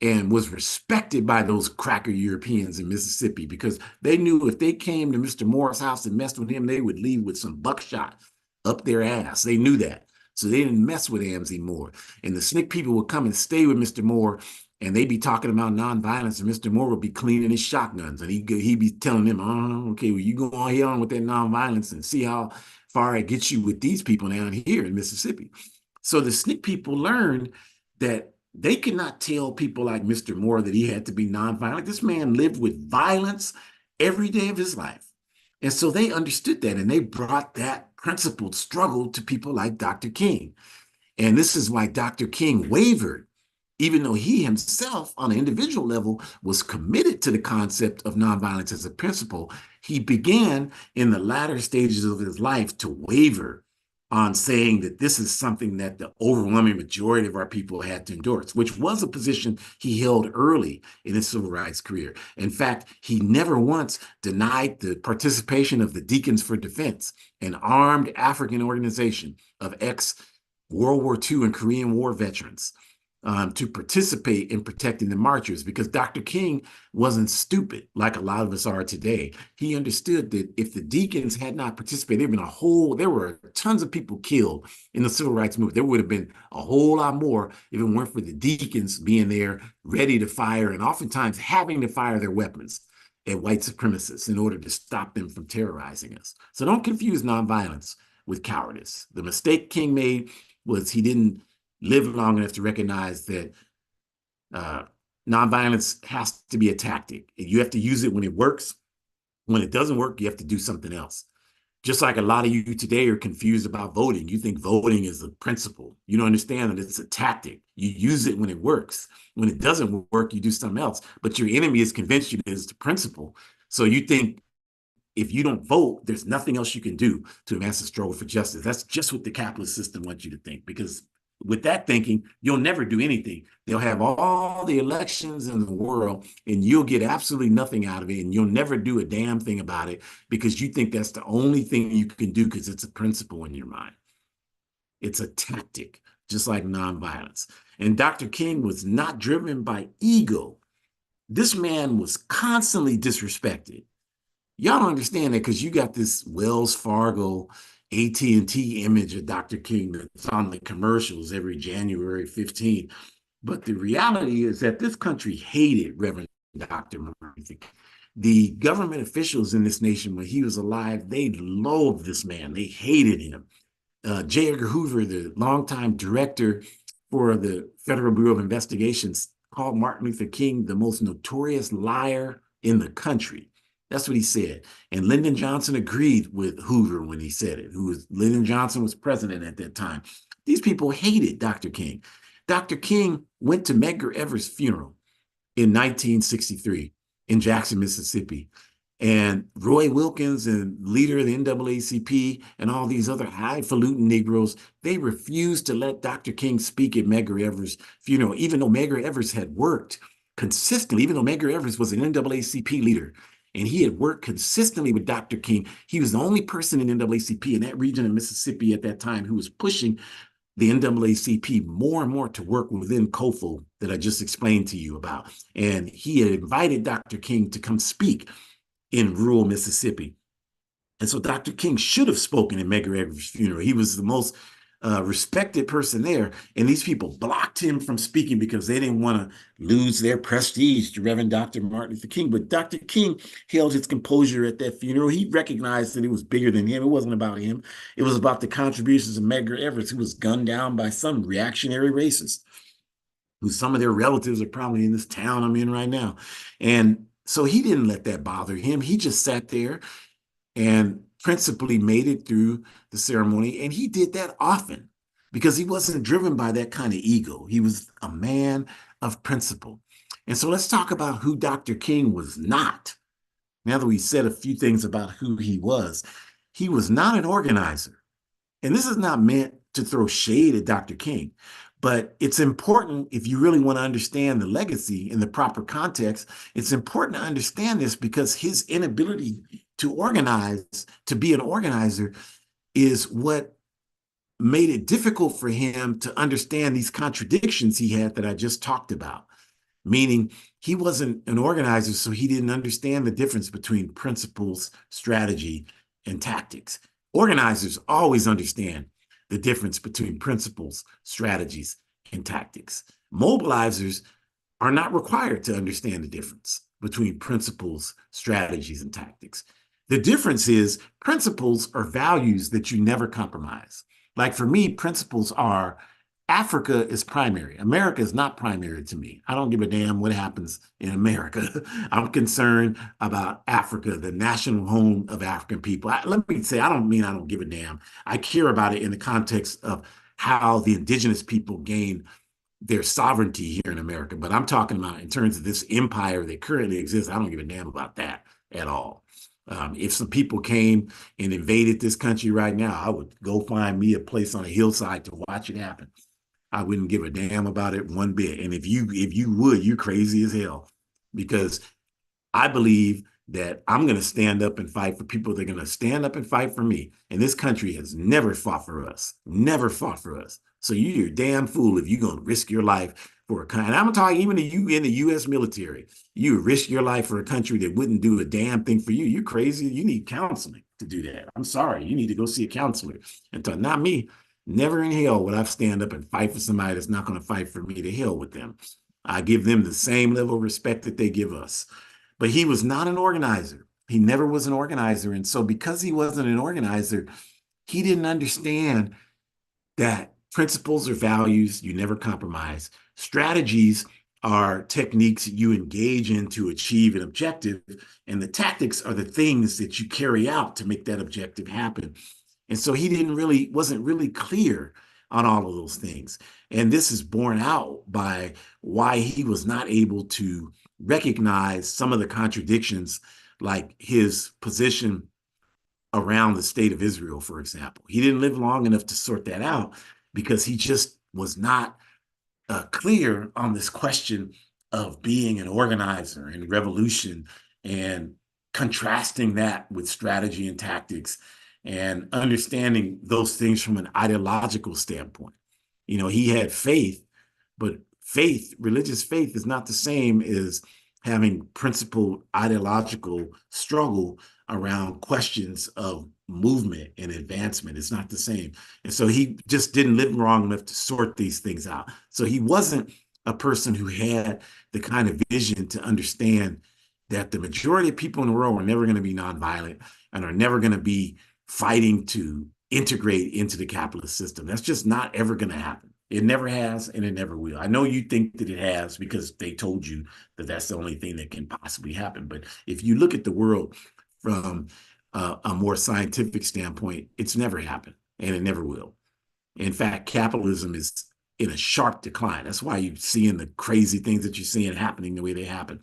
and was respected by those cracker Europeans in Mississippi because they knew if they came to Mr. Moore's house and messed with him, they would leave with some buckshot up their ass. They knew that. So they didn't mess with Amzie Moore. And the SNCC people would come and stay with Mr. Moore, and they'd be talking about nonviolence, and Mr. Moore would be cleaning his shotguns, and he'd be telling them, oh, okay, well, you go on here on with that nonviolence and see how far it gets you with these people down here in Mississippi. So the SNCC people learned that they could not tell people like Mr. Moore that he had to be nonviolent. This man lived with violence every day of his life. And so they understood that, and they brought that principled struggle to people like Dr. King. And this is why Dr. King wavered, even though he himself, on an individual level, was committed to the concept of nonviolence as a principle. He began in the latter stages of his life to waver on saying that this is something that the overwhelming majority of our people had to endorse, which was a position he held early in his civil rights career. In fact, he never once denied the participation of the Deacons for Defense, an armed African organization of ex-World War II and Korean War veterans, to participate in protecting the marchers, because Dr. King wasn't stupid like a lot of us are today. He understood that if the deacons had not participated, there were tons of people killed in the civil rights movement. There would have been a whole lot more if it weren't for the deacons being there ready to fire and oftentimes having to fire their weapons at white supremacists in order to stop them from terrorizing us. So don't confuse nonviolence with cowardice. The mistake King made was he didn't live long enough to recognize that nonviolence has to be a tactic. You have to use it when it works. When it doesn't work, you have to do something else. Just like a lot of you today are confused about voting. You think voting is a principle. You don't understand that it's a tactic. You use it when it works. When it doesn't work, you do something else. But your enemy has convinced you that it's the principle. So you think if you don't vote, there's nothing else you can do to advance the struggle for justice. That's just what the capitalist system wants you to think, because with that thinking, you'll never do anything. They'll have all the elections in the world and you'll get absolutely nothing out of it, and you'll never do a damn thing about it because you think that's the only thing you can do because it's a principle in your mind. It's a tactic, just like nonviolence. And Dr. King was not driven by ego. This man was constantly disrespected. Y'all don't understand that because you got this Wells Fargo, AT&T image of Dr. King that's on the commercials every January 15th. But the reality is that this country hated Reverend Dr. Martin Luther King. The government officials in this nation, when he was alive, they loathed this man. They hated him. J. Edgar Hoover, the longtime director for the Federal Bureau of Investigations, called Martin Luther King the most notorious liar in the country. That's what he said. And Lyndon Johnson agreed with Hoover when he said it. Lyndon Johnson was president at that time. These people hated Dr. King. Dr. King went to Medgar Evers' funeral in 1963 in Jackson, Mississippi. And Roy Wilkins, and leader of the NAACP, and all these other highfalutin Negroes, they refused to let Dr. King speak at Medgar Evers' funeral, even though Medgar Evers had worked consistently, even though Medgar Evers was an NAACP leader, and he had worked consistently with Dr. King. He was the only person in NAACP in that region of Mississippi at that time who was pushing the NAACP more and more to work within COFO that I just explained to you about. And he had invited Dr. King to come speak in rural Mississippi. And so Dr. King should have spoken at Medgar Evers' funeral. He was the most respected person there. And these people blocked him from speaking because they didn't want to lose their prestige to Reverend Dr. Martin Luther King. But Dr. King held his composure at that funeral. He recognized that it was bigger than him. It wasn't about him. It was about the contributions of Medgar Evers, who was gunned down by some reactionary racist, who some of their relatives are probably in this town I'm in right now. And so he didn't let that bother him. He just sat there and principally made it through the ceremony. And he did that often because he wasn't driven by that kind of ego. He was a man of principle. And so let's talk about who Dr. King was not. Now that we said a few things about who he was not an organizer. And this is not meant to throw shade at Dr. King, But it's important if you really want to understand the legacy in the proper context. It's important to understand this because his inability to organize, to be an organizer, is what made it difficult for him to understand these contradictions he had that I just talked about. Meaning, he wasn't an organizer, so he didn't understand the difference between principles, strategy, and tactics. Organizers always understand the difference between principles, strategies, and tactics. Mobilizers are not required to understand the difference between principles, strategies, and tactics. The difference is principles are values that you never compromise. Like for me, principles are Africa is primary. America is not primary to me. I don't give a damn what happens in America. I'm concerned about Africa, the national home of African people. Let me say, I don't mean I don't give a damn. I care about it in the context of how the indigenous people gain their sovereignty here in America. But I'm talking about in terms of this empire that currently exists. I don't give a damn about that at all. If some people came and invaded this country right now, I would go find me a place on a hillside to watch it happen. I wouldn't give a damn about it one bit. And if you would, you're crazy as hell, because I believe that I'm going to stand up and fight for people that are going to stand up and fight for me. And this country has never fought for us, never fought for us. So you're a damn fool if you're going to risk your life for a country. And I'm talking even to you in the U.S. military. You risk your life for a country that wouldn't do a damn thing for you. You're crazy. You need counseling to do that. I'm sorry. You need to go see a counselor. And to, not me. Never in hell would I stand up and fight for somebody that's not going to fight for me. To hell with them. I give them the same level of respect that they give us. But he was not an organizer. He never was an organizer. And so, because he wasn't an organizer, he didn't understand that principles are values you never compromise. Strategies are techniques you engage in to achieve an objective. And the tactics are the things that you carry out to make that objective happen. And so he wasn't really clear on all of those things. And this is borne out by why he was not able to recognize some of the contradictions, like his position around the state of Israel, for example. He didn't live long enough to sort that out because he just was not clear on this question of being an organizer and revolution and contrasting that with strategy and tactics and understanding those things from an ideological standpoint. He had faith, but religious faith, is not the same as having principled ideological struggle around questions of movement and advancement. It's not the same. And so he just didn't live long enough to sort these things out. So he wasn't a person who had the kind of vision to understand that the majority of people in the world are never going to be nonviolent and are never going to be fighting to integrate into the capitalist system. That's just not ever going to happen. It never has, and it never will. I know you think that it has because they told you that that's the only thing that can possibly happen. But if you look at the world from a more scientific standpoint, it's never happened, and it never will. In fact, capitalism is in a sharp decline. That's why you're seeing the crazy things that you're seeing happening the way they happen.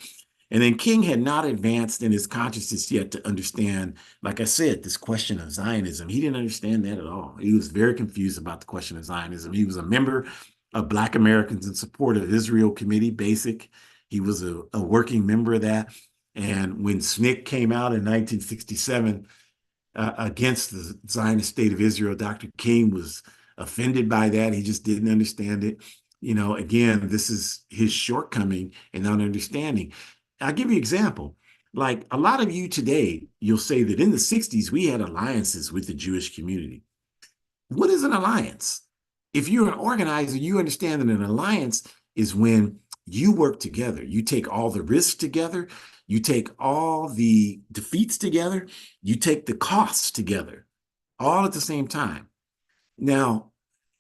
And then King had not advanced in his consciousness yet to understand, like I said, this question of Zionism. He didn't understand that at all. He was very confused about the question of Zionism. He was a member of Black Americans in Support of Israel Committee, BASIC. He was a working member of that. And when SNCC came out in 1967 against the Zionist state of Israel, Dr. King was offended by that. He just didn't understand it. Again, this is his shortcoming in not understanding. I'll give you an example. Like a lot of you today, you'll say that in the 60s, we had alliances with the Jewish community. What is an alliance? If you're an organizer, you understand that an alliance is when you work together. You take all the risks together. You take all the defeats together. You take the costs together, all at the same time. Now,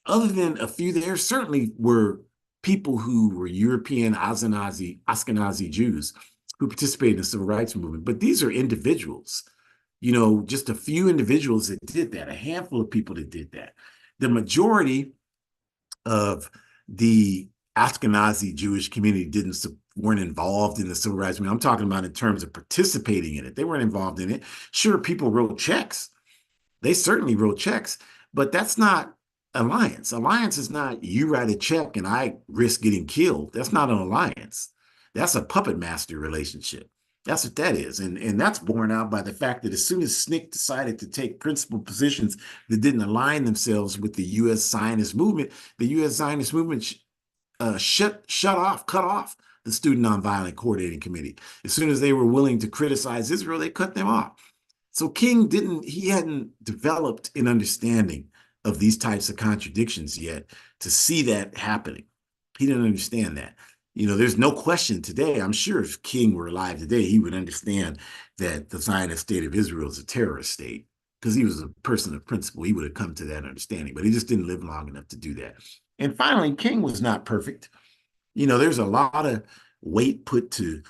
other than a few, there certainly were people who were European Ashkenazi Jews who participated in the civil rights movement, but these are individuals, just a few individuals that did that, a handful of people that did that. The majority of the Ashkenazi Jewish community weren't involved in the civil rights movement. I'm talking about in terms of participating in it. They weren't involved in it. Sure, people wrote checks. They certainly wrote checks, but that's not alliance. Alliance is not you write a check and I risk getting killed. That's not an alliance. That's a puppet master relationship. That's what that is. And that's borne out by the fact that as soon as SNCC decided to take principal positions that didn't align themselves with the U.S. Zionist movement, the U.S. Zionist movement cut off the Student Nonviolent Coordinating Committee. As soon as they were willing to criticize Israel, they cut them off. So he hadn't developed an understanding of these types of contradictions yet to see that happening. He didn't understand that. There's no question today. I'm sure if King were alive today, he would understand that the Zionist state of Israel is a terrorist state because he was a person of principle. He would have come to that understanding, but he just didn't live long enough to do that. And finally, King was not perfect. There's a lot of weight put to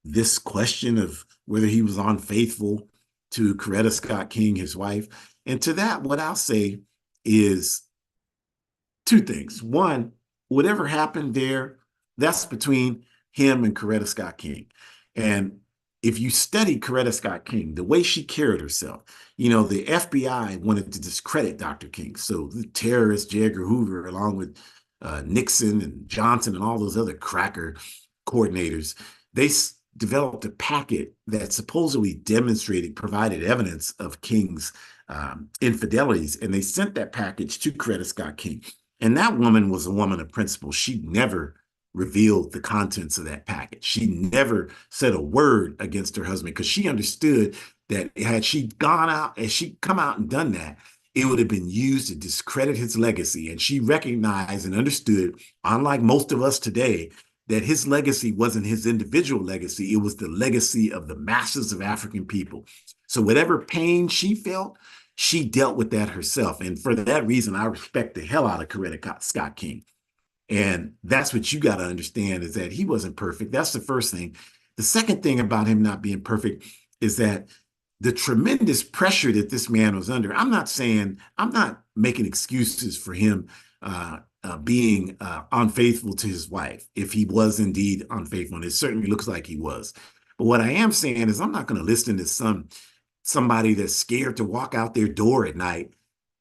this question of whether he was unfaithful to Coretta Scott King, his wife. And to that, what I'll say is two things. One, whatever happened there, that's between him and Coretta Scott King. And if you study Coretta Scott King, the way she carried herself, the FBI wanted to discredit Dr. King. So the terrorist J. Edgar Hoover, along with Nixon and Johnson and all those other cracker coordinators, they developed a packet that supposedly provided evidence of King's infidelities, and they sent that package to Coretta Scott King. And that woman was a woman of principle. She never revealed the contents of that package. She never said a word against her husband because she understood that had she gone out and she come out and done that, it would have been used to discredit his legacy. And she recognized and understood, unlike most of us today, that his legacy wasn't his individual legacy. It was the legacy of the masses of African people. So whatever pain she felt, she dealt with that herself. And for that reason, I respect the hell out of Coretta Scott King. And that's what you got to understand, is that he wasn't perfect. That's the first thing. The second thing about him not being perfect is that the tremendous pressure that this man was under. I'm not making excuses for him being unfaithful to his wife, if he was indeed unfaithful. And it certainly looks like he was. But what I am saying is I'm not going to listen to somebody that's scared to walk out their door at night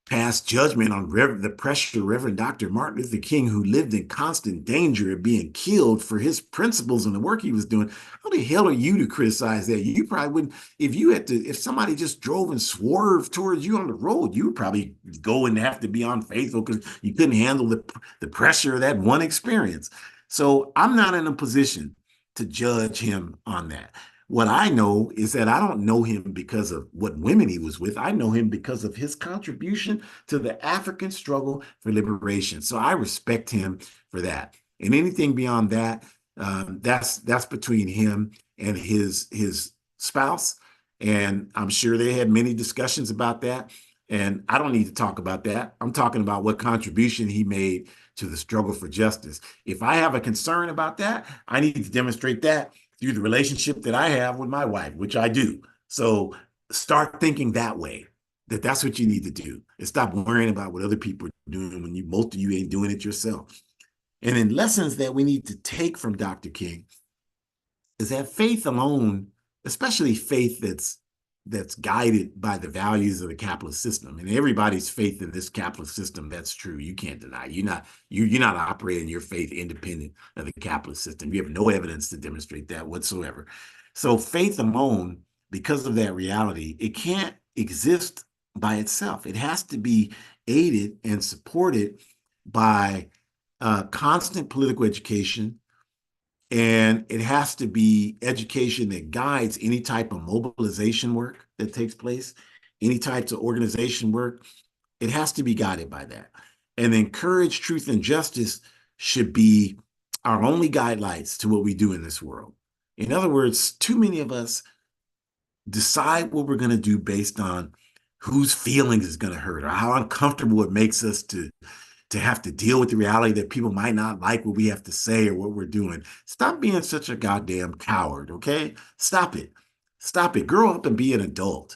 pass judgment on the pressure of Reverend Dr. Martin Luther King, who lived in constant danger of being killed for his principles and the work he was doing. How the hell are you to criticize that? You probably wouldn't, if somebody just drove and swerved towards you on the road, you would probably go and have to be unfaithful because you couldn't handle the pressure of that one experience. So I'm not in a position to judge him on that. What I know is that I don't know him because of what women he was with. I know him because of his contribution to the African struggle for liberation. So I respect him for that. And anything beyond that, that's between him and his spouse. And I'm sure they had many discussions about that. And I don't need to talk about that. I'm talking about what contribution he made to the struggle for justice. If I have a concern about that, I need to demonstrate that through the relationship that I have with my wife, which I do. So start thinking that way, that's what you need to do, and stop worrying about what other people are doing when most of you ain't doing it yourself. And then lessons that we need to take from Dr. King is that faith alone, especially faith that's guided by the values of the capitalist system, and everybody's faith in this capitalist system, that's true. You can't deny. You're not operating your faith independent of the capitalist system. You have no evidence to demonstrate that whatsoever. So faith alone, because of that reality, it can't exist by itself. It has to be aided and supported by constant political education, and it has to be education that guides any type of mobilization work that takes place, any types of organization work. It has to be guided by that. And then courage, truth, and justice should be our only guidelines to what we do in this world. In other words, too many of us decide what we're going to do based on whose feelings is going to hurt or how uncomfortable it makes us to have to deal with the reality that people might not like what we have to say or what we're doing. Stop being such a goddamn coward, okay? Stop it. Stop it. Grow up and be an adult.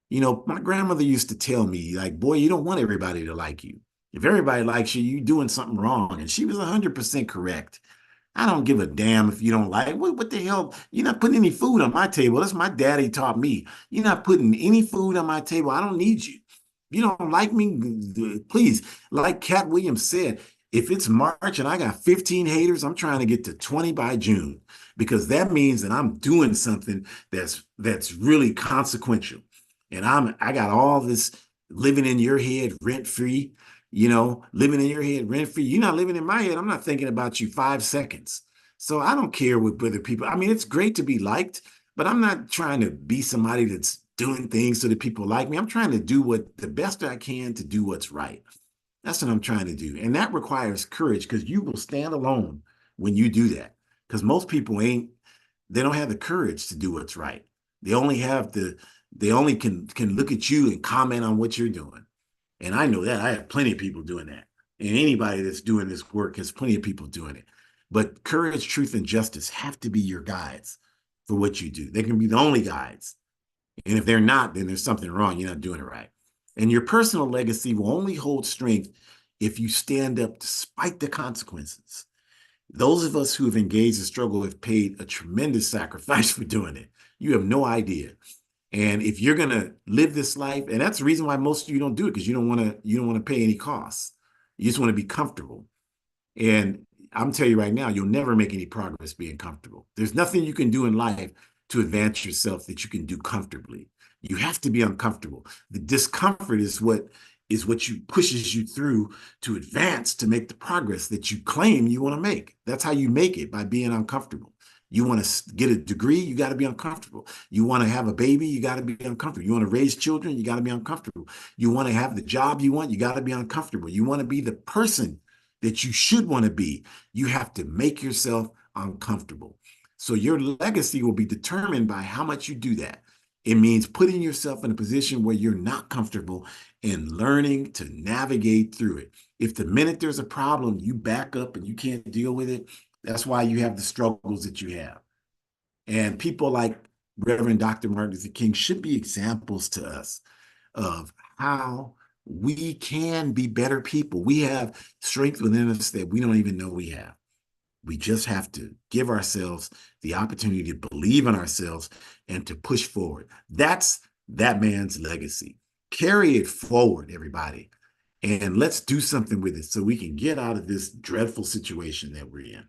My grandmother used to tell me, like, boy, you don't want everybody to like you. If everybody likes you, you're doing something wrong. And she was 100% correct. I don't give a damn if you don't like what the hell? You're not putting any food on my table. That's my daddy taught me. You're not putting any food on my table. I don't need you. You don't like me? Please, like Cat Williams said, if it's March and I got 15 haters, I'm trying to get to 20 by June because that means that I'm doing something that's really consequential. And I got all this living in your head rent free, living in your head rent free. You're not living in my head. I'm not thinking about you 5 seconds. So I don't care what other people. I mean, it's great to be liked, but I'm not trying to be somebody that's doing things so that people like me. I'm trying to do what the best I can to do what's right. That's what I'm trying to do. And that requires courage because you will stand alone when you do that. Because most people they don't have the courage to do what's right. They only have they only can look at you and comment on what you're doing. And I know that. I have plenty of people doing that. And anybody that's doing this work has plenty of people doing it. But courage, truth, and justice have to be your guides for what you do. They can be the only guides. And if they're not, then there's something wrong. You're not doing it right. And your personal legacy will only hold strength if you stand up despite the consequences. Those of us who have engaged the struggle have paid a tremendous sacrifice for doing it. You have no idea. And if you're gonna live this life, and that's the reason why most of you don't do it, because you don't want to pay any costs. You just want to be comfortable. And I'm telling you right now, you'll never make any progress being comfortable. There's nothing you can do in life to advance yourself that you can do comfortably. You have to be uncomfortable. The discomfort is what you pushes you through to advance to make the progress that you claim you want to make. That's how you make it, by being uncomfortable. You want to get a degree, you got to be uncomfortable. You want to have a baby, you got to be uncomfortable. You want to raise children, you got to be uncomfortable. You want to have the job you want, you got to be uncomfortable. You want to be the person that you should want to be, you have to make yourself uncomfortable. So your legacy will be determined by how much you do that. It means putting yourself in a position where you're not comfortable and learning to navigate through it. If the minute there's a problem, you back up and you can't deal with it, that's why you have the struggles that you have. And people like Reverend Dr. Martin Luther King should be examples to us of how we can be better people. We have strength within us that we don't even know we have. We just have to give ourselves the opportunity to believe in ourselves and to push forward. That's that man's legacy. Carry it forward, everybody, and let's do something with it so we can get out of this dreadful situation that we're in.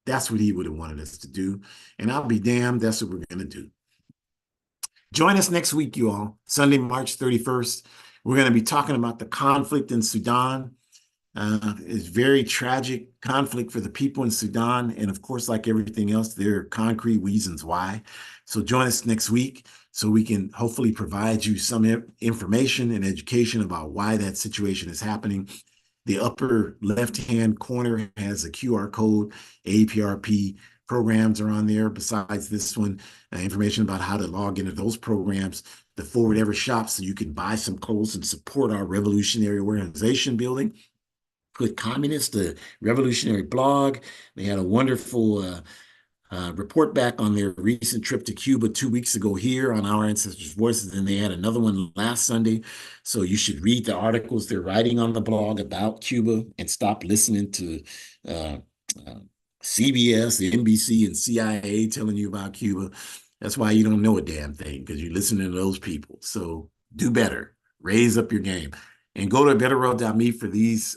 That's what he would have wanted us to do. And I'll be damned, that's what we're going to do. Join us next week, you all, Sunday, March 31st. We're going to be talking about the conflict in Sudan. It's very tragic conflict for the people in Sudan. And of course, like everything else, there are concrete reasons why. So join us next week so we can hopefully provide you some information and education about why that situation is happening. The upper left-hand corner has a QR code. APRP programs are on there. Besides this one, information about how to log into those programs. The Forward Ever shop, so you can buy some clothes and support our revolutionary organization building. Good Communist, the revolutionary blog. They had a wonderful report back on their recent trip to Cuba 2 weeks ago here on Our Ancestors' Voices, and they had another one last Sunday. So you should read the articles they're writing on the blog about Cuba and stop listening to uh, uh, CBS, the NBC, and CIA telling you about Cuba. That's why you don't know a damn thing, because you're listening to those people. So do better, raise up your game, and go to betterworld.me for these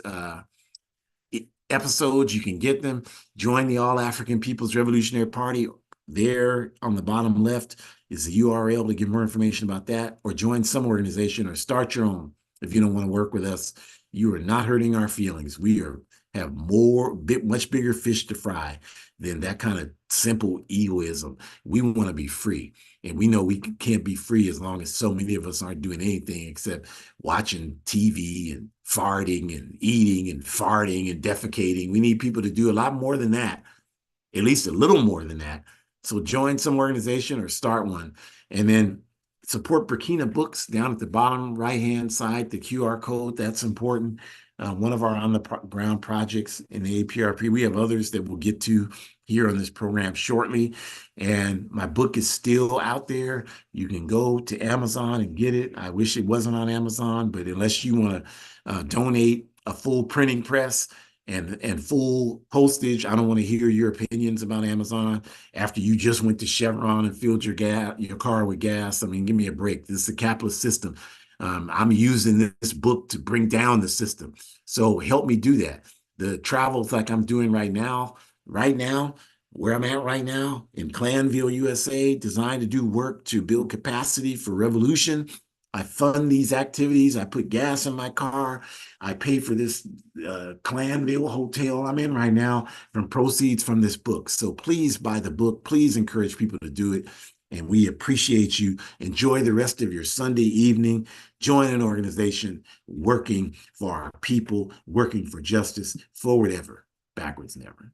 episodes. You can get them. Join the All African People's Revolutionary Party. There on the bottom left is the URL to get more information about that, or join some organization or start your own. If you don't want to work with us, you are not hurting our feelings. We have much bigger fish to fry than that kind of simple egoism. We want to be free. And we know we can't be free as long as so many of us aren't doing anything except watching TV and farting and eating and farting and defecating. We need people to do a lot more than that, at least a little more than that. So join some organization or start one. And then support Burkina Books down at the bottom right-hand side, the QR code. That's important. One of our on-the-ground projects in the APRP. We have others that we'll get to here on this program shortly. And my book is still out there. You can go to Amazon and get it. I wish it wasn't on Amazon, but unless you want to donate a full printing press and full postage, I don't want to hear your opinions about Amazon after you just went to Chevron and filled your car with gas. I mean, give me a break. This is a capitalist system. I'm using this book to bring down the system. So help me do that. The travels like I'm doing right now, where I'm at right now in Clanville, USA, designed to do work to build capacity for revolution. I fund these activities. I put gas in my car. I pay for this Clanville hotel I'm in right now from proceeds from this book. So please buy the book. Please encourage people to do it. And we appreciate you. Enjoy the rest of your Sunday evening. Join an organization working for our people, working for justice, forward ever, backwards never.